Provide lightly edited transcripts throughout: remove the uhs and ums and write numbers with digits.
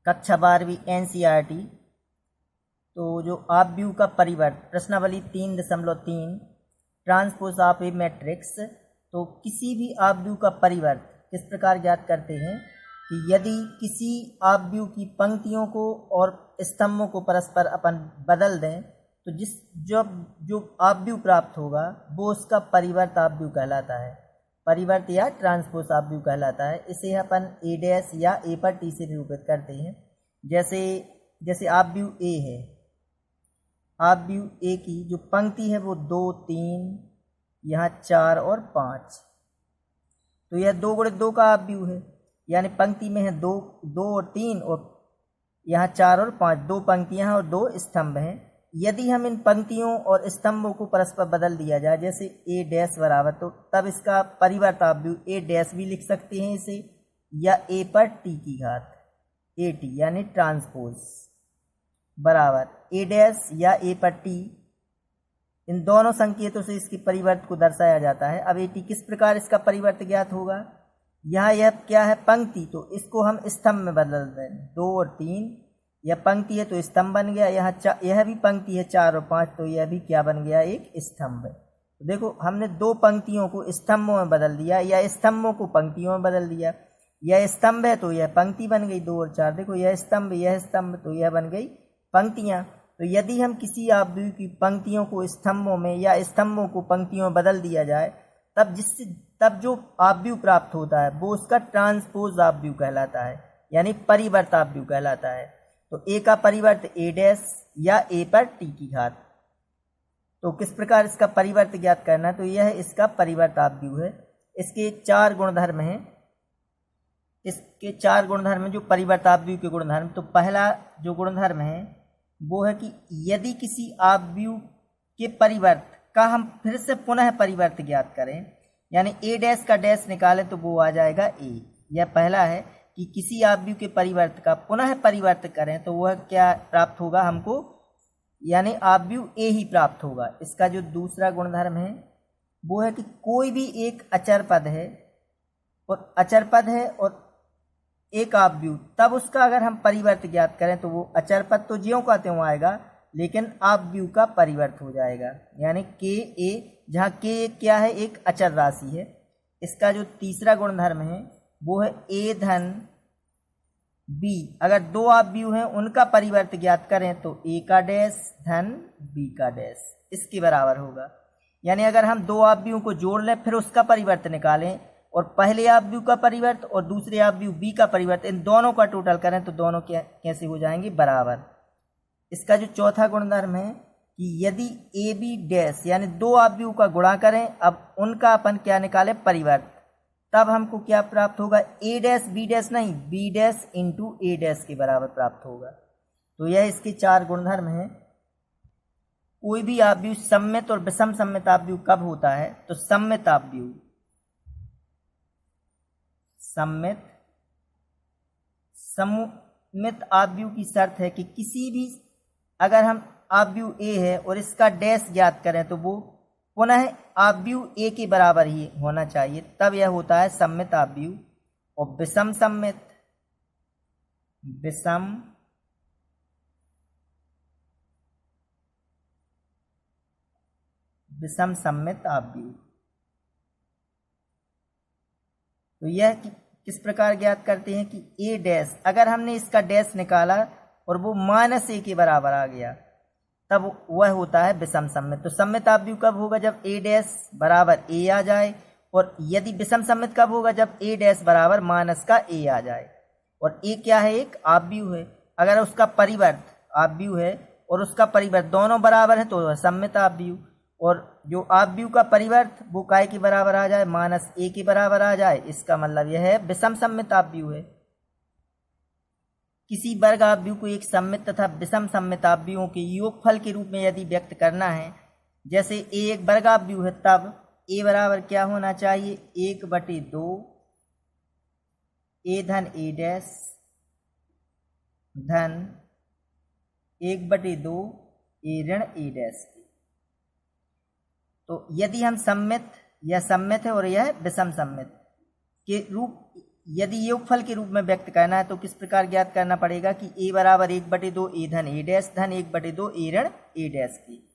कक्षा 12वीं NCERT। तो जो ऑब्व्यू का परिवर्त प्रश्नावली 3.3 ट्रांसपोज ऑफ ए मैट्रिक्स। तो किसी भी ऑब्व्यू का परिवर्त किस प्रकार ज्ञात करते हैं कि यदि किसी ऑब्व्यू की पंक्तियों को और स्तंभों को परस्पर अपन बदल दें तो जो ऑब्व्यू प्राप्त होगा वो उसका परिवर्त ऑब्व्यू कहलाता है, परिवर्त या ट्रांसपोज ऑब्व्यू कहलाता है। इसे अपन ए डैश या ए पर टी से निरूपित करते हैं। जैसे ऑब्व्यू ए है, ऑब्व्यू ए की जो पंक्ति है वो 2 3 यहाँ 4 और 5। तो यह 2 गुणित 2 का ऑब्व्यू है, यानी पंक्ति में है 2 और 3 और यहाँ 4 और 5, 2 पंक्तियाँ और 2 स्तंभ हैं। यदि हम इन पंक्तियों और स्तंभों को परस्पर बदल दिया जाए, जैसे ए डैश बराबर, तो तब इसका परिवर्त ऑब्व्यू ए डैश भी लिख सकते हैं इसे, या ए पर टी की घात ए टी यानी ट्रांसपोज बराबर ए डैश या ए पर टी। इन दोनों संकेतों से इसके परिवर्त को दर्शाया जाता है। अब ए टी किस प्रकार इसका परिवर्त ज्ञात होगा, यहाँ यह क्या है पंक्ति, तो इसको हम स्तंभ में बदल दें। 2 और 3 यह पंक्ति है तो स्तंभ बन गया, यहाँ यह भी पंक्ति है 4 और 5, तो यह भी क्या बन गया, एक स्तंभ। तो देखो हमने 2 पंक्तियों को स्तंभों में बदल दिया या स्तंभों को पंक्तियों में बदल दिया। यह स्तंभ है तो यह पंक्ति बन गई 2 और 4, देखो यह स्तंभ तो यह बन गई पंक्तियाँ। तो यदि हम किसी ऑब्व्यू की पंक्तियों को स्तंभों में या स्तंभों को पंक्तियों में बदल दिया जाए तब जो ऑब्व्यू प्राप्त होता है वो उसका ट्रांसपोज ऑब्व्यू कहलाता है, यानी परिवर्त ऑब्व्यू कहलाता है। तो ए का परिवर्त ए डैश या ए पर टी की घात। तो किस प्रकार इसका परिवर्त ज्ञात करना, तो यह इसका परिवर्त ऑब्व्यू है। इसके 4 गुणधर्म हैं, इसके 4 गुणधर्म जो परिवर्त ऑब्व्यू के गुणधर्म। तो पहला जो गुणधर्म है वो है कि यदि किसी ऑब्व्यू के परिवर्त का हम फिर से पुनः परिवर्त ज्ञात करें, यानी ए डैश का डैश निकालें तो वो आ जाएगा ए। यह पहला है कि किसी ऑब्व्यू के परिवर्त का पुनः परिवर्त करें तो वह क्या प्राप्त होगा हमको, यानी ऑब्व्यू ए ही प्राप्त होगा। इसका जो दूसरा गुणधर्म है वो है कि कोई भी एक अचर पद है और एक ऑब्व्यू, तब उसका अगर हम परिवर्त ज्ञात करें तो वो अचर पद तो ज्यों का त्यों आएगा, लेकिन ऑब्व्यू का परिवर्त हो जाएगा, यानी के ए, जहाँ के क्या है, एक अचर राशि है। इसका जो तीसरा गुणधर्म है वो है ए धन बी। अगर 2 ऑब्व्यू हैं उनका परिवर्त ज्ञात करें तो ए का डैश धन बी का डैश इसके बराबर होगा। यानी अगर हम 2 ऑब्व्यू को जोड़ लें फिर उसका परिवर्त निकालें और पहले ऑब्व्यू का परिवर्त और दूसरे ऑब्व्यू बी का परिवर्त, इन दोनों का टोटल करें तो दोनों कैसे हो जाएंगे, बराबर। इसका जो चौथा गुणधर्म है कि यदि ए बी डैश यानी 2 ऑब्व्यू का गुणा करें, अब उनका अपन क्या निकालें, परिवर्त, तब हमको क्या प्राप्त होगा, ए डैश बी डैश नहीं, बी डैश इंटू ए डैश के बराबर प्राप्त होगा। तो यह इसके 4 गुणधर्म हैं। कोई भी ऑब्व्यू सममित और विषम सममित ऑब्व्यू कब होता है, तो सममित ऑब्व्यू की शर्त है कि किसी भी, अगर हम ऑब्व्यू ए है और इसका डैश ज्ञात करें तो वो पुनः ऑब्व्यू ए के बराबर ही होना चाहिए, तब यह होता है सममित ऑब्व्यू। और विषम सममित ऑब्व्यू। तो यह किस प्रकार ज्ञात करते हैं कि ए डैश, अगर हमने इसका डैश निकाला और वो -a के बराबर आ गया तब वह होता है विषम सममित। तो सममित ऑब्व्यू कब होगा, जब ए डैश बराबर ए आ जाए, और यदि विषम सममित कब होगा, जब ए डैश बराबर -a आ जाए। और ए क्या है, एक ऑब्व्यू है। अगर उसका परिवर्त ऑब्व्यू है और उसका परिवर्त दोनों बराबर है तो वह सममित ऑब्व्यू। और जो ऑब्व्यू का परिवर्त वो काय के बराबर आ जाए, -a के बराबर आ जाए, इसका मतलब यह है विषम सममित ऑब्व्यू है। किसी वर्ग ऑब्व्यू को एक सममित तथा विषम सममित ऑब्व्यूओं के योगफल के रूप में यदि व्यक्त करना है, जैसे ए एक वर्ग ऑब्व्यू है, तब ए बराबर क्या होना चाहिए, 1/2 ए धन ए डैश धन 1/2 ए ऋण ए डैश। तो यदि हम सममित, यह सममित है और यह विषम सममित के रूप, यदि योगफल के रूप में व्यक्त करना है तो किस प्रकार ज्ञात करना पड़ेगा कि a बराबर 1/2 a धन a डैश धन 1/2 a ऋण a डैश की।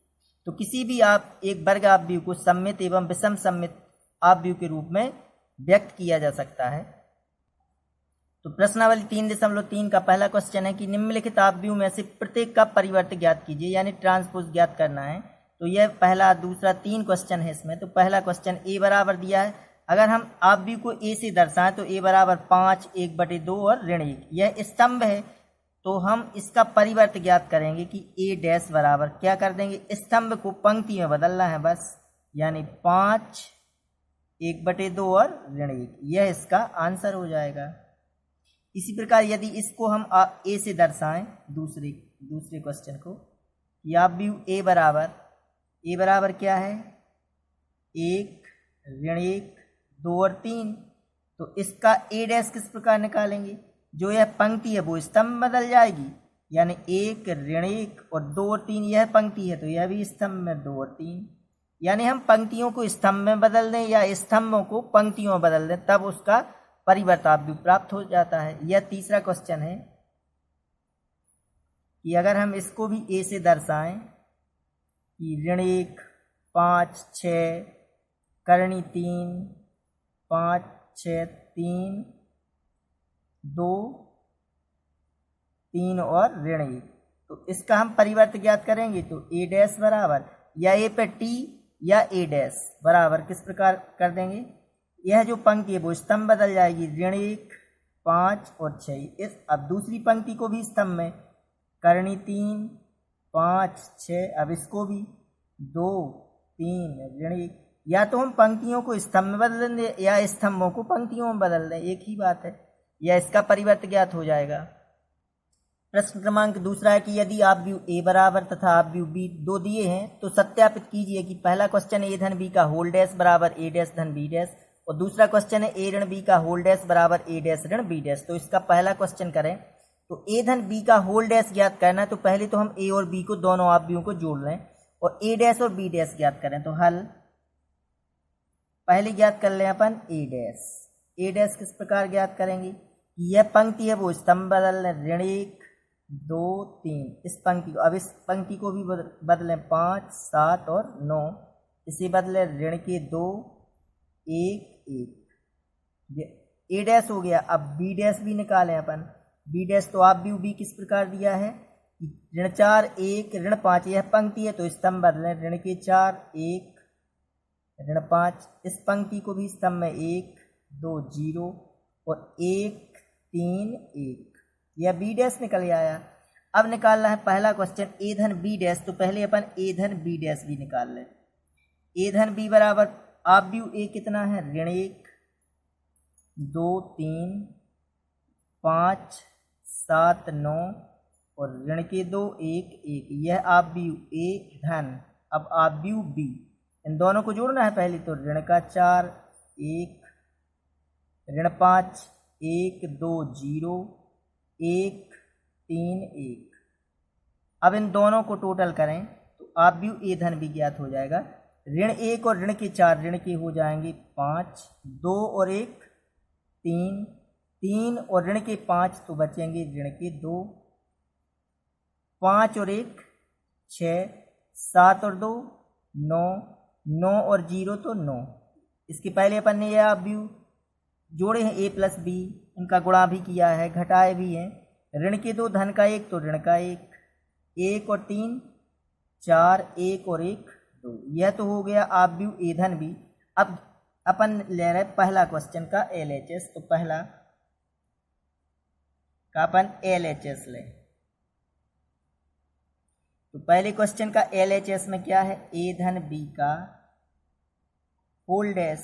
तो किसी भी आप एक वर्ग आपव्यू को सममित एवं विषम सममित आपव्यू के रूप में व्यक्त किया जा सकता है। तो प्रश्नावली 3.3 का पहला क्वेश्चन है कि निम्नलिखित आपव्यू में से प्रत्येक का परिवर्त ज्ञात कीजिए, यानी ट्रांसपोज ज्ञात करना है। तो यह पहला दूसरा 3 क्वेश्चन है इसमें। तो पहला क्वेश्चन a बराबर दिया है, अगर हम आपव्यू को a से दर्शाएं तो a बराबर 5 1/2 और ऋण 1, यह स्तंभ है। तो हम इसका परिवर्त ज्ञात करेंगे कि a डैश बराबर क्या कर देंगे, स्तंभ को पंक्ति में बदलना है बस, यानी 5 1/2 और ऋण 1, यह इसका आंसर हो जाएगा। इसी प्रकार यदि इसको हम a से दर्शाएं दूसरे क्वेश्चन को, या व्यू a बराबर क्या है, 1 ऋण 1 2 और 3। तो इसका a डैश किस प्रकार निकालेंगे, जो यह पंक्ति है वो स्तंभ बदल जाएगी, यानी 1 ऋण 1 और 2 और 3, यह पंक्ति है तो यह भी स्तंभ में 2 और 3, यानी हम पंक्तियों को स्तंभ में बदल दें या स्तंभों को पंक्तियों में बदल दें, तब उसका परिवर्त आपव्यू प्राप्त हो जाता है। यह तीसरा क्वेश्चन है कि अगर हम इसको भी a से दर्शाएं कि ऋण 1 5 6 करणी 3 5 6 3 2 3 और ऋण 1, तो इसका हम परिवर्त ज्ञात करेंगे। तो a डैश बराबर या a पे t या a डैश बराबर किस प्रकार कर देंगे, यह जो पंक्ति है वो स्तंभ बदल जाएगी, ऋण 1 5 और 6। इस अब दूसरी पंक्ति को भी स्तंभ में, करणी 3 5 6, अब इसको भी 2 3 ऋण 1, या तो हम पंक्तियों को स्तंभ में बदल दें या स्तंभों को पंक्तियों में बदल दें, एक ही बात है, या इसका परिवर्त ज्ञात हो जाएगा। प्रश्न क्रमांक दूसरा है कि यदि आपव्यू a बराबर तथा आपव्यू b दो दिए हैं तो सत्यापित कीजिए कि पहला क्वेश्चन a धन b का होल डैश बराबर a डैश धन b डैश, और दूसरा क्वेश्चन है a ऋण b का होल डैश बराबर a डैश ऋण b डैश। तो इसका पहला क्वेश्चन करें तो a धन b का होल डैश ज्ञात करना है, तो पहले तो हम a और b को दोनों आपव्यूओं को जोड़ लें और a डैश और b डैश ज्ञात करें। तो हल पहले ज्ञात कर लें अपन a डैश। a डैश किस प्रकार ज्ञात करेंगे, यह पंक्ति है वो स्तंभ बदल लें, ऋण 1 2 3, इस पंक्ति को, अब इस पंक्ति को भी बदलें 5 7 और 9, इसे बदले ऋण के 2 1 1, ये a डैश हो गया। अब b डैश भी निकालें अपन, b डैश तो आप भी किस प्रकार दिया है, ऋण 4 1 ऋण 5, यह पंक्ति है तो स्तंभ बदलें, ऋण के 4 1 ऋण 5, इस पंक्ति को भी स्तंभ में 1 2 0 और 1 3 1, यह b डैश निकल आया। अब निकालना है पहला क्वेश्चन a धन b डैश, तो पहले अपन a धन b डैश भी निकाल लें। a धन b बराबर आप व्यू a कितना है, ऋण 1 2 3 5 7 9 और ऋण के 2 1 1, यह आप व्यू a धन, अब आप व्यू b, इन दोनों को जोड़ना है पहले, तो ऋण का 4 1 ऋण 5 1 2 0 1 3 1, अब इन दोनों को टोटल करें तो आप व्यू a धन भी ज्ञात हो जाएगा। ऋण 1 और ऋण के 4 ऋण के हो जाएंगे 5, 2 और 1 3, 3 और ऋण के 5 तो बचेंगे ऋण के 2, 5 और 1 6, 7 और 2 9, 9 और 0 तो 9। इसके पहले अपन ने यह आप व्यू जोड़े हैं a प्लस b, इनका गुणा भी किया है, घटाए भी हैं, ऋण के 2 धन का 1 तो ऋण का 1, 1 और 3 4 1 और 1 2, यह तो हो गया आप व्यू a धन b। अब अपन ले रहे पहला क्वेश्चन का LHS, तो पहला का अपन LHS लें। तो पहले क्वेश्चन का LHS में क्या है, a धन b का होल डैश,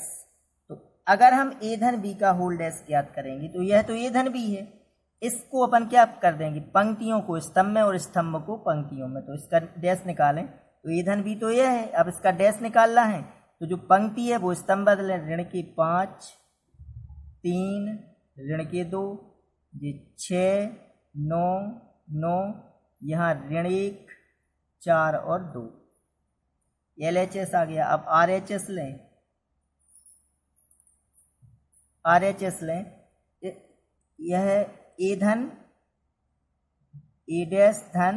तो अगर हम a धन b का होल डैश ज्ञात करेंगे तो यह तो a धन b है, इसको अपन क्या कर देंगे, पंक्तियों को स्तंभ में और स्तंभ को पंक्तियों में, तो इसका डैश निकालें तो a धन b तो यह है। अब इसका डैश निकालना है तो जो पंक्ति है वो स्तंभ बदलें, ऋण के 5 3 ऋण के 2 ये 6 9 9, यहाँ ऋण 1 4 और 2, LHS आ गया। अब RHS लें, RHS लें, यह ए धन ए डैश धन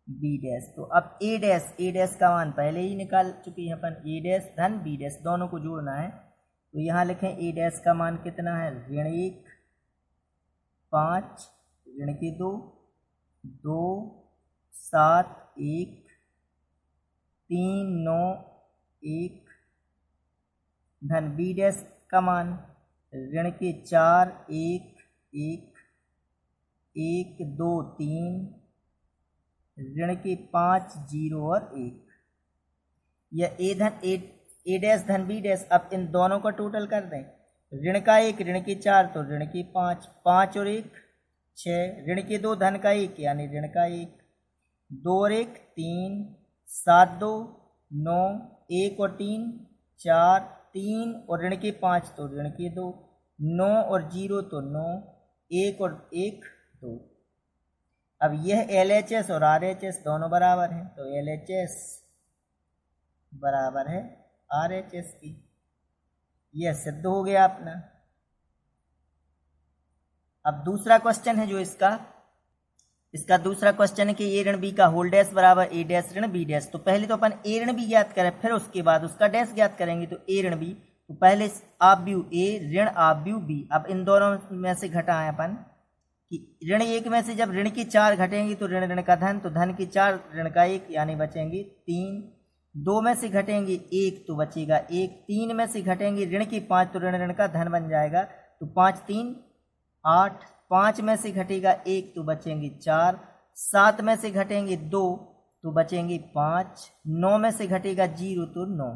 बी डैश। तो अब ए डैश का मान पहले ही निकाल चुके हैं अपन, ए डैश धन बी डैश दोनों को जोड़ना है। तो यहाँ लिखें ए डैश का मान कितना है, ऋण 1 5 ऋण के 2 2 7 1 3 9 1 धन बी डैश का मान ऋण के 4 1 1 1 2 3 ऋण के 5 0 और 1। यह ए डैश धन बी डैश। अब इन दोनों का टोटल कर दें, ऋण का 1 ऋण के 4 तो ऋण के 5 5 और 1 6 ऋण के 2 धन का 1 यानी ऋण का 1 2 और 1 3 7 2 9 1 और 3 4 3 और ऋण के 5 तो ऋण के 2 9 और 0 तो 9 1 और 1 2। अब यह LHS और RHS दोनों बराबर हैं, तो LHS बराबर है RHS की। यह सिद्ध हो गया अपना। अब दूसरा क्वेश्चन है जो इसका दूसरा क्वेश्चन है कि ए ऋण बी का होल डैश बराबर ए डैश ऋण बी डैश। तो पहले तो अपन ए ऋण बी ज्ञात करें, फिर उसके बाद उसका डैश ज्ञात करेंगे। तो ए ऋण बी, तो पहले आव्यूह ए ऋण आव्यूह बी। अब इन दोनों में से घटाएं अपन कि ऋण 1 में से जब ऋण की 4 घटेंगी तो ऋण ऋण का धन, तो धन की 4 ऋण का 1 यानी बचेंगी 3 2 में से घटेंगी 1 तो बचेगा 1 3 में से घटेंगी ऋण की 5 तो ऋण ऋण का धन बन जाएगा, तो 5 3 8 5 में से घटेगा 1 तो बचेंगी 4 7 में से घटेंगे 2 तो बचेंगे 5 9 में से घटेगा 0 तो 9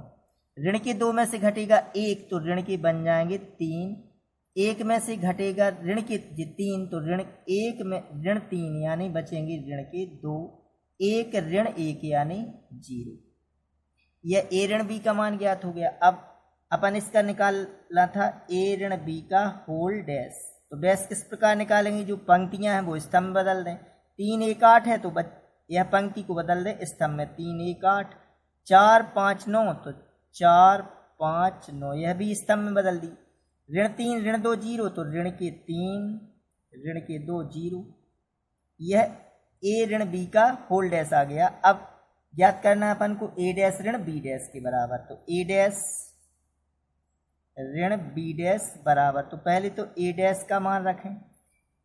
ऋण के 2 में से घटेगा 1 तो ऋण के बन जाएंगे 3 1 में से घटेगा ऋण के 3 तो ऋण 1 में ऋण 3 यानी बचेंगे ऋण के 2 1 ऋण 1 यानी 0। यह ए ऋण बी का मान ज्ञात हो गया। अब अपन इसका निकालना था ए ऋण बी का होल डैश। तो डैश किस प्रकार निकालेंगे, जो पंक्तियां हैं वो स्तंभ बदल दें। 3 1 8 है तो यह पंक्ति को बदल दें स्तंभ में, 3 1 8 4 5 9 तो 4 5 9 यह भी स्तंभ में बदल दी। ऋण 3 ऋण 2 0 तो ऋण के 3 ऋण के 2 0। यह ए ऋण बी का होल डैश आ गया। अब ज्ञात करना है अपन को ए डैश ऋण बी डैश के बराबर। तो ए डैश ऋण बी डैश बराबर, तो पहले तो ए डैश का मान रखें,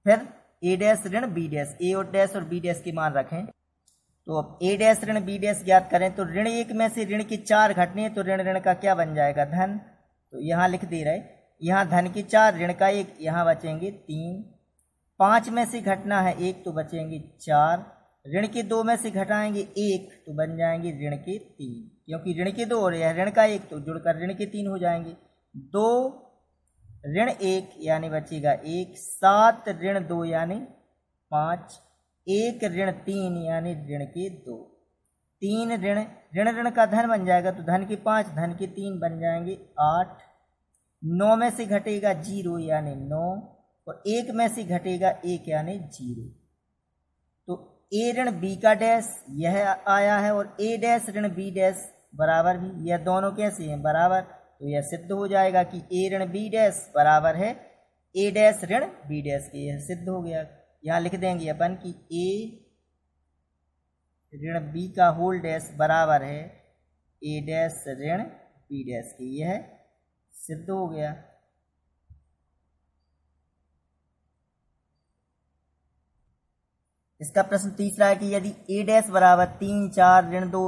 फिर ए डैश ऋण बी डैश, ए और डैश और बी डैश के मान रखें। तो अब ए डैश ऋण बी डैश ज्ञात करें तो ऋण 1 में से ऋण की 4 घटनी है तो ऋण ऋण का क्या बन जाएगा, धन। तो यहाँ लिख दे रहे, यहाँ धन की 4 ऋण का 1 यहाँ बचेंगे 3 5 में से घटना है 1 तो बचेंगे 4 ऋण के 2 में से घटाएंगे 1 तो बन जाएंगे ऋण के 3, क्योंकि ऋण के 2 और यह ऋण का 1 तो जुड़कर ऋण के 3 हो जाएंगे। 2 ऋण 1 यानी बचेगा 1 7 ऋण 2 यानी 5 1 ऋण 3 यानी ऋण के 2 3 ऋण ऋण ऋण का धन बन जाएगा, तो धन के 5 धन के 3 बन जाएंगे 8 9 में से घटेगा 0 यानी 9 और 1 में से घटेगा 1 यानी 0। तो ए ऋण बी का डैश यह आया है और ए डैश ऋण बी डैश बराबर भी, यह दोनों कैसे हैं, बराबर। तो यह सिद्ध हो जाएगा कि ए ऋण बी डैश बराबर है ए डैश ऋण बी डैश के। यह सिद्ध हो गया। यहाँ लिख देंगे अपन कि ए ऋण बी का होल डैश बराबर है ए डैश ऋण बी डैश के। यह सिद्ध हो गया। इसका प्रश्न तीसरा है कि यदि ए डैश बराबर 3 4 ऋण 2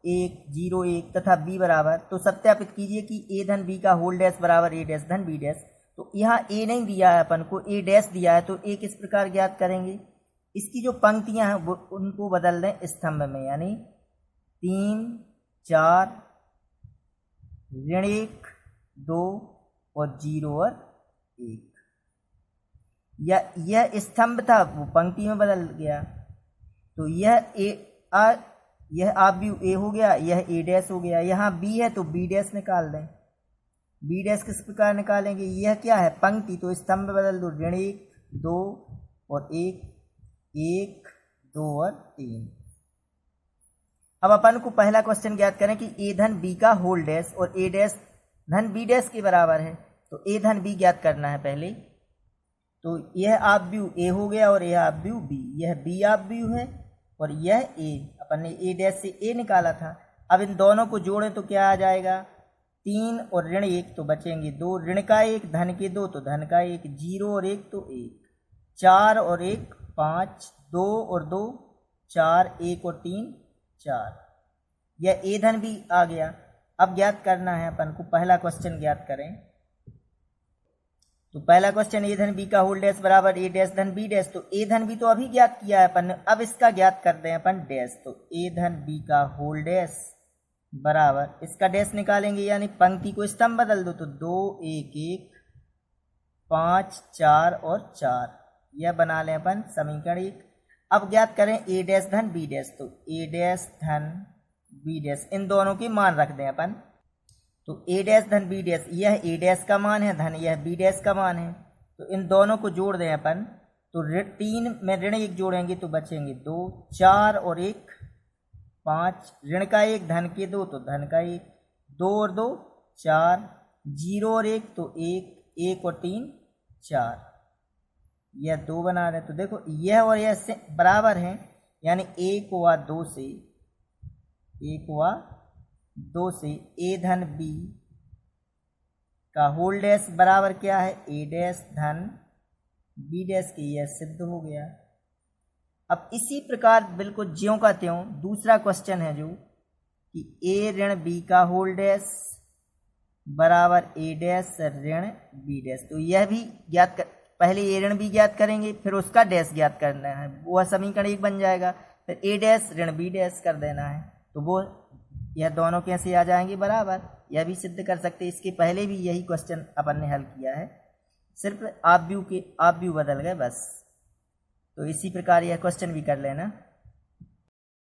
1 0 1 तथा बी बराबर, तो सत्यापित कीजिए कि ए धन बी का होल डैश बराबर ए डैश धन बी डैश। तो यहाँ ए नहीं दिया है अपन को, ए डैश दिया है, तो ए किस प्रकार ज्ञात करेंगे, इसकी जो पंक्तियां हैं वो उनको बदल दें स्तंभ में, यानी 3 4 ऋण 1 2 और 0 और 1। यह स्तंभ था वो पंक्ति में बदल गया। तो यह आव्यूह ए हो गया, यह ए डैश हो गया। यहाँ बी है तो बी डैश निकाल दें। बी डैश किस प्रकार निकालेंगे, यह क्या है पंक्ति, तो स्तंभ बदल दो, ऋण 1 2 और 1 1 2 और 3। अब अपन को पहला क्वेश्चन ज्ञात करें कि ए धन बी का होल डैश और ए डैश धन बी डैश के बराबर है। तो ए धन बी ज्ञात करना है पहले। तो यह आप व्यू ए हो गया और यह आप व्यू बी, यह बी आप व्यू है और यह ए, अपन ने ए डैश से ए निकाला था। अब इन दोनों को जोड़े तो क्या आ जाएगा, 3 और ऋण 1 तो बचेंगे 2, ऋण का 1 धन के 2 तो धन का 1, 0 और 1 तो 1, 4 और 1 5, 2 और 2 4, 1 और 3 4, यह ए धन भी आ गया। अब ज्ञात करना है अपन को, पहला क्वेश्चन ज्ञात करें। तो पहला क्वेश्चन ए धन बी का होल डैश बराबर ए डैश धन बी डैश, तो ए धन बी तो अभी ज्ञात किया है अपन ने, अब इसका ज्ञात करते हैं अपन डैश। तो ए धन बी का होल डैश बराबर, इसका डैश निकालेंगे यानी पंक्ति को स्तंभ बदल दो, तो 2 1 1 5 4 और 4, यह बना लें अपन समीकरण 1। अब ज्ञात करें ए डैश धन बी डैश, तो ए डैश धन बी डैश, इन दोनों के मान रख दें अपन। तो ए डैश धन बी डैश, यह ए डैश का मान है धन यह बी डैश का मान है, तो इन दोनों को जोड़ दें अपन। तो 3 में ऋण 1 जोड़ेंगे तो बचेंगे 2, 4 और 1 5, ऋण का 1 धन के 2 तो धन का 1, 2 और 2 4, 0 और 1 तो 1, 1 और 3 4, यह 2 बना रहे। तो देखो यह और यह से बराबर हैं, यानी 1 हुआ 2 से, 1 हुआ 2 से ए धन बी का होल डैश बराबर क्या है, ए डैश धन बी डैश के, यह सिद्ध हो गया। अब इसी प्रकार बिल्कुल ज्यों का त्यों दूसरा क्वेश्चन है जो कि ए ऋण बी का होल डैश बराबर ए डैश ऋण बी डैश, तो यह भी ज्ञात कर, पहले ए ऋण बी ज्ञात करेंगे फिर उसका डैश ज्ञात करना है, वह समीकरण 1 बन जाएगा। फिर ए डैश ऋण बी डैश कर देना है, तो वो यह दोनों कैसे आ जाएंगे बराबर, यह भी सिद्ध कर सकते। इसके पहले भी यही क्वेश्चन अपन ने हल किया है, सिर्फ आप व्यू बदल गए बस। तो इसी प्रकार यह क्वेश्चन भी कर लेना।